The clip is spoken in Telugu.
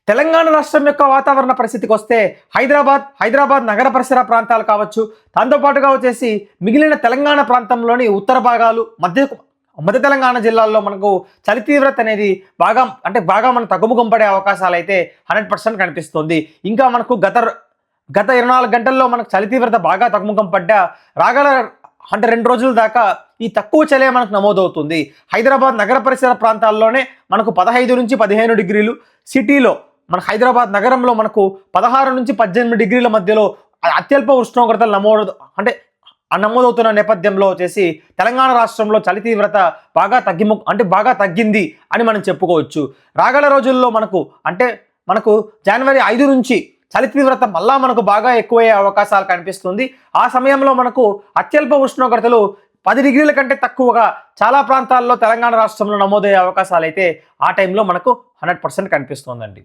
తెలంగాణ రాష్ట్రం యొక్క వాతావరణ పరిస్థితికి వస్తే హైదరాబాద్ నగర పరిసర ప్రాంతాలు కావచ్చు, దాంతోపాటుగా వచ్చేసి మిగిలిన తెలంగాణ ప్రాంతంలోని ఉత్తర భాగాలు, మధ్య తెలంగాణ జిల్లాల్లో మనకు చలి తీవ్రత అనేది బాగా మనం తగ్గుముఖం పడే అవకాశాలు అయితే 100% కనిపిస్తుంది. ఇంకా మనకు గత 24 గంటల్లో మనకు చలి తీవ్రత బాగా తగ్గుముఖం పడ్డా రాగల 2 రోజుల దాకా ఈ తక్కువ చలే మనకు నమోదవుతుంది. హైదరాబాద్ నగర పరిసర ప్రాంతాల్లోనే మనకు 15 నుంచి 15 డిగ్రీలు, సిటీలో మన హైదరాబాద్ నగరంలో మనకు 16 నుంచి 18 డిగ్రీల మధ్యలో అత్యల్ప ఉష్ణోగ్రతలు నమోదవుతున్న నేపథ్యంలో వచ్చేసి తెలంగాణ రాష్ట్రంలో చలి తీవ్రత బాగా తగ్గింది అని మనం చెప్పుకోవచ్చు. రాగల రోజుల్లో మనకు జనవరి 5 నుంచి చలి తీవ్రత మళ్ళా మనకు బాగా ఎక్కువయ్యే అవకాశాలు కనిపిస్తుంది. ఆ సమయంలో మనకు అత్యల్ప ఉష్ణోగ్రతలు 10 డిగ్రీల కంటే తక్కువగా చాలా ప్రాంతాల్లో తెలంగాణ రాష్ట్రంలో నమోదయ్యే అవకాశాలు అయితే ఆ టైంలో మనకు 100% కనిపిస్తుందండి.